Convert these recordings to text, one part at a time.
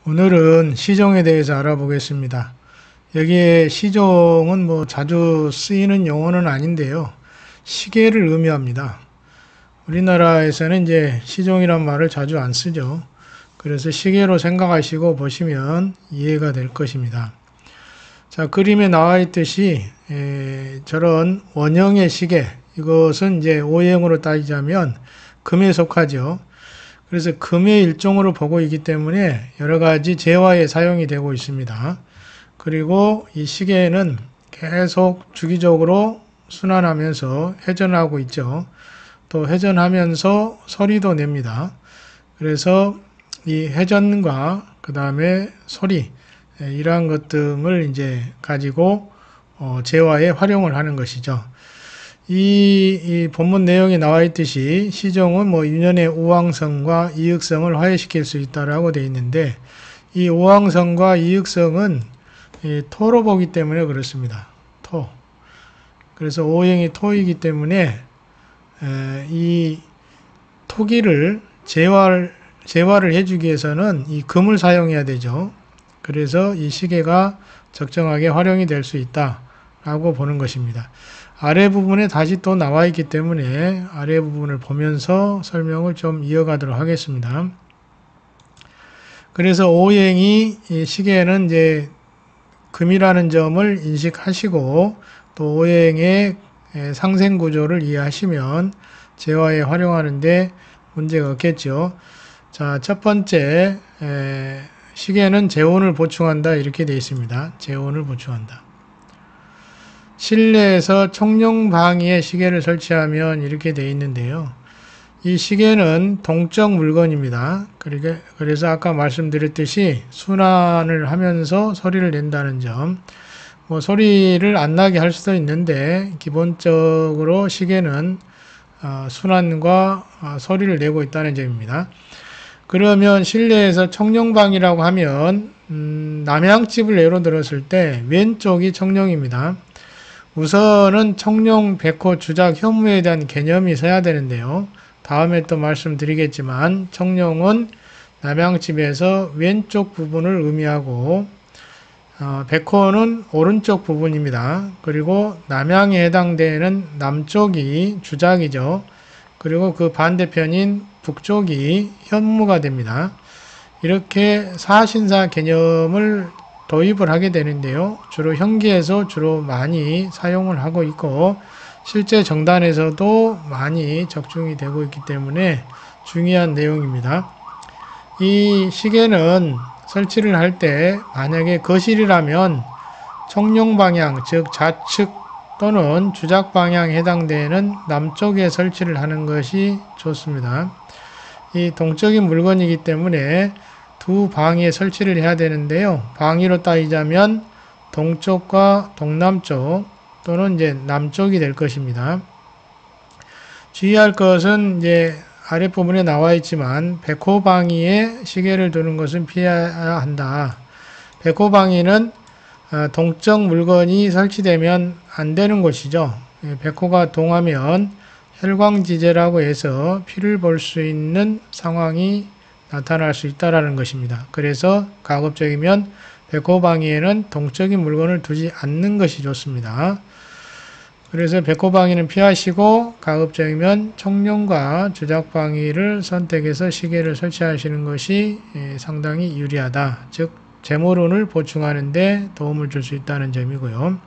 오늘은 시종에 대해서 알아보겠습니다. 여기에 시종은 자주 쓰이는 용어는 아닌데요. 시계를 의미합니다. 우리나라에서는 이제 시종이란 말을 자주 안 쓰죠. 그래서 시계로 생각하시고 보시면 이해가 될 것입니다. 자, 그림에 나와 있듯이 저런 원형의 시계, 이것은 이제 오행으로 따지자면 금에 속하죠. 그래서 금의 일종으로 보고 있기 때문에 여러 가지 재화에 사용이 되고 있습니다. 그리고 이 시계는 계속 주기적으로 순환하면서 회전하고 있죠. 또 회전하면서 소리도 냅니다. 그래서 이 회전과 그 다음에 소리, 이러한 것 등을 이제 가지고 재화에 활용을 하는 것이죠. 이 본문 내용에 나와 있듯이 시종은 유년의 우왕성과 이익성을 화해시킬 수 있다라고 되어 있는데, 이 우왕성과 이익성은 토로 보기 때문에 그렇습니다. 토. 그래서 오행이 토이기 때문에 이 토기를 재화를 해주기 위해서는 이 금을 사용해야 되죠. 그래서 이 시계가 적정하게 활용이 될 수 있다라고 보는 것입니다. 아래 부분에 다시 또 나와 있기 때문에 아래 부분을 보면서 설명을 좀 이어가도록 하겠습니다. 그래서 오행이 이 시계는 이제 금이라는 점을 인식하시고 또 오행의 상생 구조를 이해하시면 재화에 활용하는데 문제가 없겠죠. 자, 첫 번째, 시계는 재혼을 보충한다, 이렇게 되어 있습니다. 재혼을 보충한다. 실내에서 청룡방위에 시계를 설치하면 이렇게 되어 있는데요. 이 시계는 동적 물건입니다. 그래서 아까 말씀드렸듯이 순환을 하면서 소리를 낸다는 점, 소리를 안 나게 할 수도 있는데 기본적으로 시계는 순환과 소리를 내고 있다는 점입니다. 그러면 실내에서 청룡방이라고 하면 남향집을 예로 들었을 때 왼쪽이 청룡입니다. 우선은 청룡, 백호, 주작, 현무에 대한 개념이 서야 되는데요. 다음에 또 말씀드리겠지만 청룡은 남향집에서 왼쪽 부분을 의미하고 백호는 오른쪽 부분입니다. 그리고 남향에 해당되는 남쪽이 주작이죠. 그리고 그 반대편인 북쪽이 현무가 됩니다. 이렇게 사신사 개념을 도입을 하게 되는데요. 주로 형기에서 주로 많이 사용을 하고 있고 실제 정단에서도 많이 적중이 되고 있기 때문에 중요한 내용입니다. 이 시계는 설치를 할 때 만약에 거실이라면 청룡방향, 즉 좌측 또는 주작방향에 해당되는 남쪽에 설치를 하는 것이 좋습니다. 이 동적인 물건이기 때문에 두 방위에 설치를 해야 되는데요. 방위로 따지자면 동쪽과 동남쪽 또는 이제 남쪽이 될 것입니다. 주의할 것은 이제 아랫부분에 나와 있지만 백호방위에 시계를 두는 것은 피해야 한다. 백호방위는 동적 물건이 설치되면 안 되는 곳이죠. 백호가 동하면 혈광지제라고 해서 피를 볼 수 있는 상황이 나타날 수 있다는 것입니다. 그래서 가급적이면 백호방위에는 동적인 물건을 두지 않는 것이 좋습니다. 그래서 백호방위는 피하시고 가급적이면 청룡과 주작방위를 선택해서 시계를 설치하시는 것이 상당히 유리하다. 즉 재물운을 보충하는 데 도움을 줄 수 있다는 점이고요.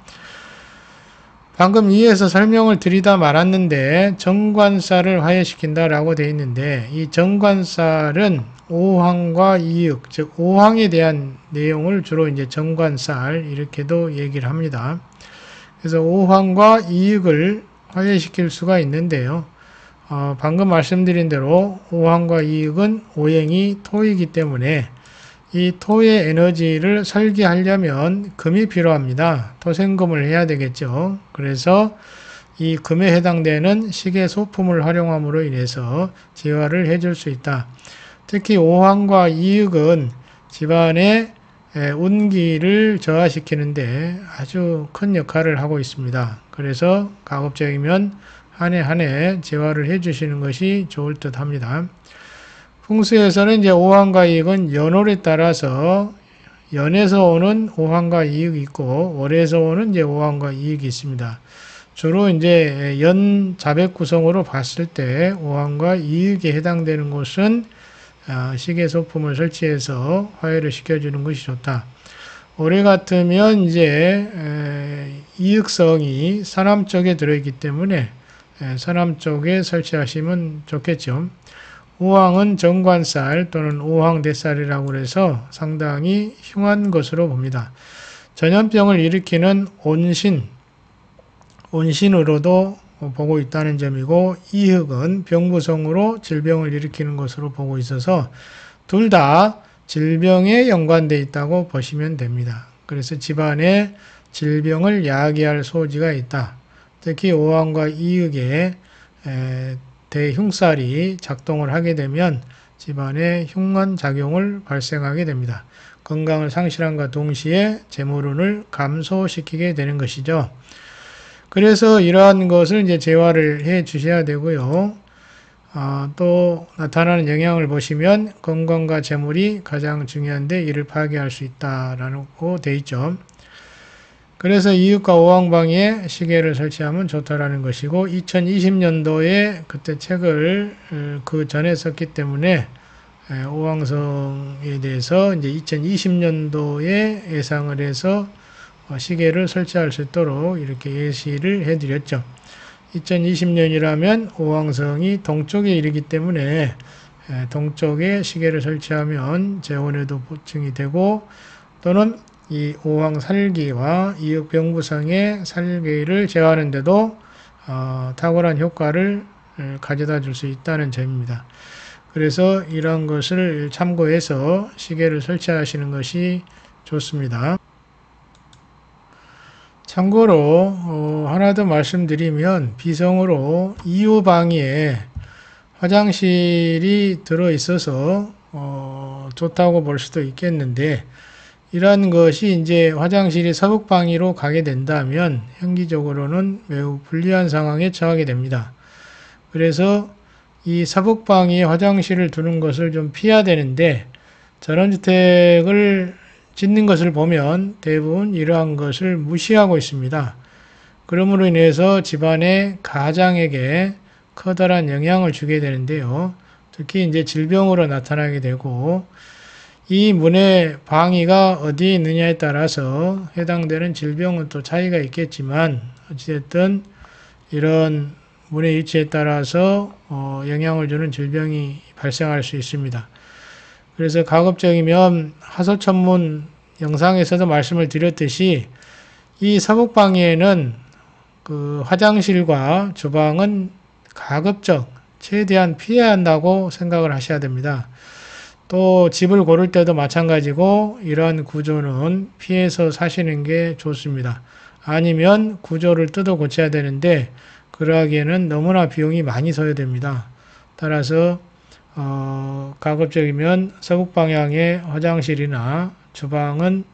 방금 위에서 설명을 드리다 말았는데 정관살을 화해시킨다라고 되어 있는데 이 정관살은 오황과 이익, 즉 오황에 대한 내용을 주로 이제 정관살 이렇게도 얘기를 합니다. 그래서 오황과 이익을 화해시킬 수가 있는데요. 방금 말씀드린 대로 오황과 이익은 오행이 토이기 때문에 이 토의 에너지를 설계하려면 금이 필요합니다. 토생금을 해야 되겠죠. 그래서 이 금에 해당되는 시계 소품을 활용함으로 인해서 재화를 해줄 수 있다. 특히 오황과 이익은 집안의 운기를 저하시키는데 아주 큰 역할을 하고 있습니다. 그래서 가급적이면 한 해 한 해 재화를 해주시는 것이 좋을 듯 합니다. 풍수에서는 이제 오황과 이익은 연월에 따라서 연에서 오는 오황과 이익이 있고 월에서 오는 이제 오황과 이익이 있습니다. 주로 이제 연 자백 구성으로 봤을 때 오황과 이익에 해당되는 곳은 시계 소품을 설치해서 화해를 시켜주는 것이 좋다. 올해 같으면 이제 이익성이 서남 쪽에 들어있기 때문에 서남 쪽에 설치하시면 좋겠죠. 오황은 정관살 또는 오황대살이라고 해서 상당히 흉한 것으로 봅니다. 전염병을 일으키는 온신으로도 보고 있다는 점이고 이흑은 병부성으로 질병을 일으키는 것으로 보고 있어서 둘 다 질병에 연관되어 있다고 보시면 됩니다. 그래서 집안에 질병을 야기할 소지가 있다. 특히 오황과 이흑에 대흉살이 작동을 하게 되면 집안에 흉한 작용을 발생하게 됩니다. 건강을 상실함과 동시에 재물운을 감소시키게 되는 것이죠. 그래서 이러한 것을 이제 제화를 해 주셔야 되고요. 또 나타나는 영향을 보시면 건강과 재물이 가장 중요한데 이를 파괴할 수 있다라고 되어 있죠. 그래서 이익과 오황방위에 시계를 설치하면 좋다라는 것이고 2020년도에 그때 책을 그 전에 썼기 때문에 오황성에 대해서 이제 2020년도에 예상을 해서 시계를 설치할 수 있도록 이렇게 예시를 해드렸죠. 2020년이라면 오황성이 동쪽에 이르기 때문에 동쪽에 시계를 설치하면 재혼에도 보충이 되고 또는 이 오황 살기와 이흑 병부성의 살기를 제어하는 데도 탁월한 효과를 가져다 줄 수 있다는 점입니다. 그래서 이런 것을 참고해서 시계를 설치하시는 것이 좋습니다. 참고로 하나 더 말씀드리면 비성으로 이호방위에 화장실이 들어있어서 좋다고 볼 수도 있겠는데 이러한 것이 이제 화장실이 서북방위로 가게 된다면 현기적으로는 매우 불리한 상황에 처하게 됩니다. 그래서 이 서북방위에 화장실을 두는 것을 좀 피해야 되는데 전원주택을 짓는 것을 보면 대부분 이러한 것을 무시하고 있습니다. 그러므로 인해서 집안의 가장에게 커다란 영향을 주게 되는데요. 특히 이제 질병으로 나타나게 되고 이 문의 방위가 어디에 있느냐에 따라서 해당되는 질병은 또 차이가 있겠지만 어찌됐든 이런 문의 위치에 따라서 영향을 주는 질병이 발생할 수 있습니다. 그래서 가급적이면 하소천문 영상에서도 말씀을 드렸듯이 이 서북방위에는 그 화장실과 주방은 가급적 최대한 피해야 한다고 생각을 하셔야 됩니다. 또 집을 고를 때도 마찬가지고 이러한 구조는 피해서 사시는 게 좋습니다. 아니면 구조를 뜯어 고쳐야 되는데 그러하기에는 너무나 비용이 많이 소요됩니다. 따라서 가급적이면 서북 방향의 화장실이나 주방은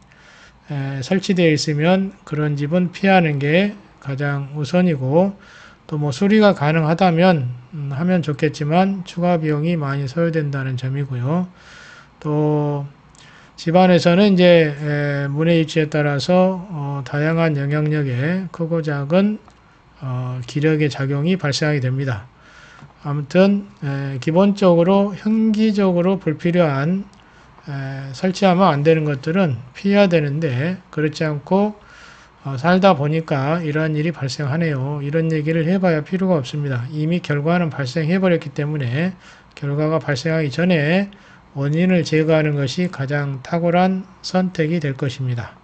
설치되어 있으면 그런 집은 피하는 게 가장 우선이고 또 뭐 수리가 가능하다면 하면 좋겠지만 추가 비용이 많이 소요된다는 점이고요. 또 집안에서는 이제 문의 위치에 따라서 다양한 영향력에 크고 작은 기력의 작용이 발생하게 됩니다. 아무튼 기본적으로 현기적으로 불필요한 설치하면 안 되는 것들은 피해야 되는데 그렇지 않고 살다 보니까 이러한 일이 발생하네요. 이런 얘기를 해봐야 필요가 없습니다. 이미 결과는 발생해버렸기 때문에 결과가 발생하기 전에 원인을 제거하는 것이 가장 탁월한 선택이 될 것입니다.